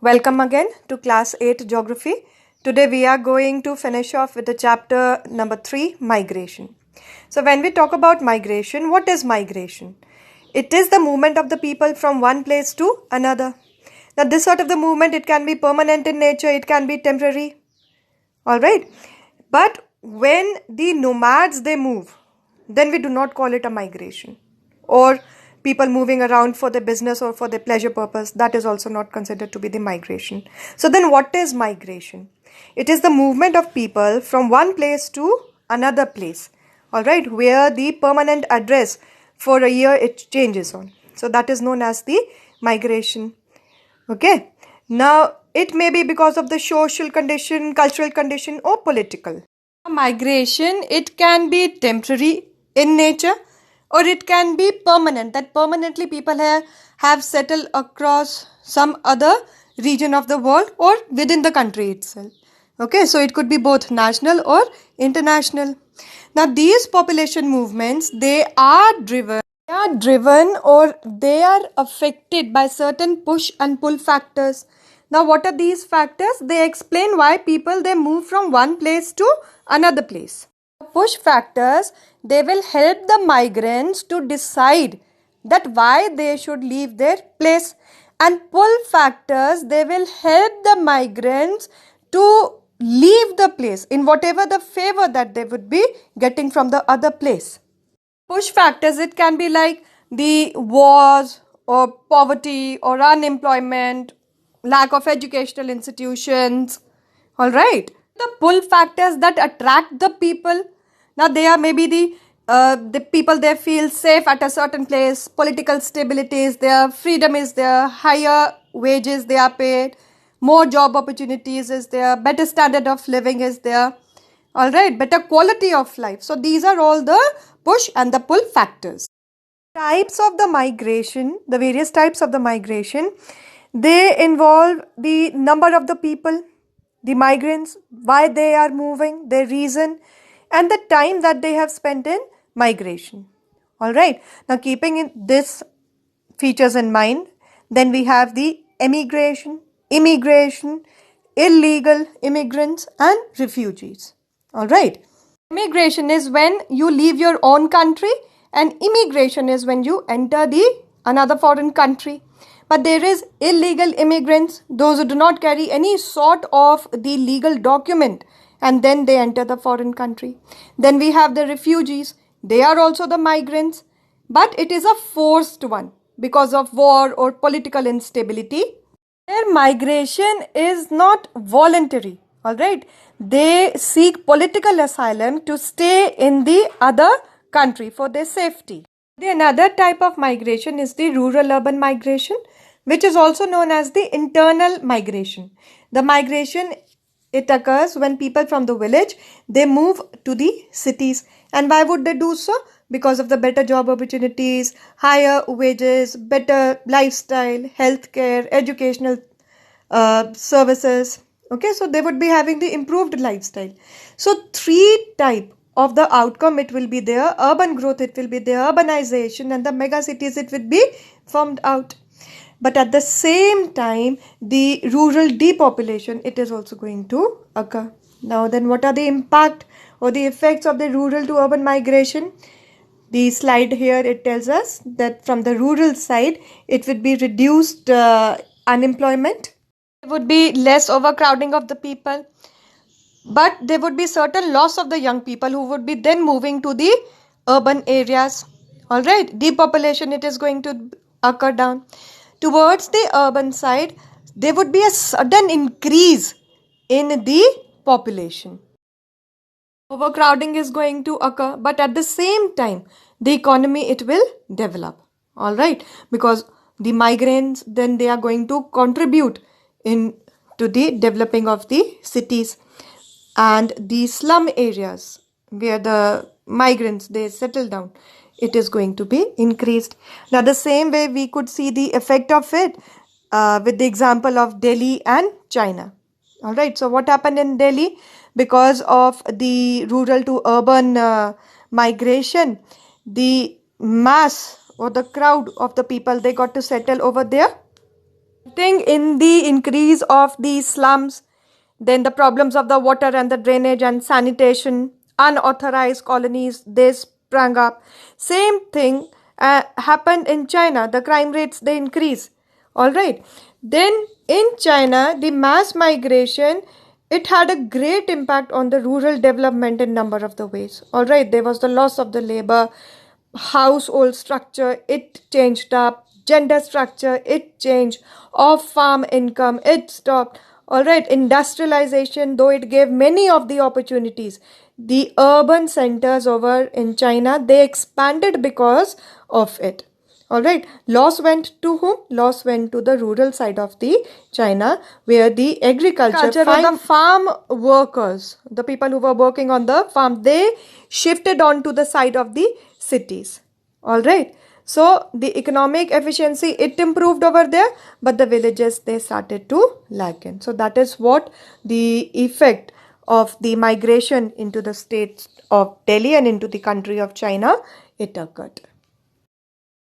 Welcome again to class 8 geography. Today we are going to finish off with the chapter number 3, migration. So when we talk about migration, what is migration? It is the movement of the people from one place to another. Now this sort of the movement, it can be permanent in nature, it can be temporary. Alright. But when the nomads they move, then we do not call it a migration. Or people moving around for their business or for their pleasure purpose, that is also not considered to be the migration. So then what is migration? It is the movement of people from one place to another place, all right, where the permanent address for a year it changes on. So that is known as the migration. Okay. Now it may be because of the social condition, cultural condition, or political. Migration, it can be temporary in nature, or it can be permanent, that permanently people have settled across some other region of the world or within the country itself. Okay, so it could be both national or international. Now these population movements, they are driven or they are affected by certain push and pull factors. Now what are these factors? They explain why people they move from one place to another place. Push factors, they will help the migrants to decide that why they should leave their place, and pull factors, they will help the migrants to leave the place in whatever the favor that they would be getting from the other place. Push factors, it can be like the wars or poverty or unemployment, lack of educational institutions. All right. The pull factors that attract the people. Now they are maybe the people they feel safe at a certain place, political stability is there, freedom is there, higher wages they are paid, more job opportunities is there, better standard of living is there. All right, better quality of life. So these are all the push and the pull factors. Types of the migration, the various types of the migration, they involve the number of the people, the migrants, why they are moving, their reason, and the time that they have spent in migration. All right. Now keeping in this features in mind, then we have the emigration, immigration, illegal immigrants, and refugees. All right. Immigration is when you leave your own country, and immigration is when you enter the another foreign country. But there is illegal immigrants, those who do not carry any sort of the legal document, and then they enter the foreign country. Then we have the refugees. They are also the migrants, but it is a forced one because of war or political instability. Their migration is not voluntary, all right. They seek political asylum to stay in the other country for their safety. The another type of migration is the rural-urban migration, which is also known as the internal migration. The migration, it occurs when people from the village, they move to the cities. And why would they do so? Because of the better job opportunities, higher wages, better lifestyle, healthcare, educational services. Okay, so they would be having the improved lifestyle. So three type of the outcome, it will be there. Urban growth, it will be there. Urbanization, and the mega cities, it will be formed out. But at the same time, the rural depopulation, it is also going to occur. Now then, what are the impact or the effects of the rural to urban migration? The slide here, it tells us that from the rural side, it would be reduced unemployment. There would be less overcrowding of the people. But there would be certain loss of the young people who would be then moving to the urban areas. All right, depopulation, it is going to occur down. Towards the urban side, there would be a sudden increase in the population. Overcrowding is going to occur, but at the same time, the economy, it will develop. All right, because the migrants, then they are going to contribute in to the developing of the cities, and the slum areas where the migrants they settle down, it is going to be increased. Now the same way we could see the effect of it with the example of Delhi and China. All right, so what happened in Delhi? Because of the rural to urban migration, the mass or the crowd of the people, they got to settle over there. in the increase of the slums, then the problems of the water and the drainage and sanitation, unauthorized colonies, they sprang up. Same thing happened in China. The crime rates, they increase. All right. Then in China, the mass migration, it had a great impact on the rural development in number of the ways. All right. There was the loss of the labor, household structure, it changed up, gender structure, it changed, off farm income, it stopped. All right, industrialization, though it gave many of the opportunities, the urban centers over in China, they expanded because of it. All right, loss went to whom? Loss went to the rural side of the China, where the agriculture, the farm workers, the people who were working on the farm, they shifted on to the side of the cities. All right, so the economic efficiency, it improved over there, but the villages, they started to lag in. So that is what the effect of the migration into the states of Delhi and into the country of China, it occurred.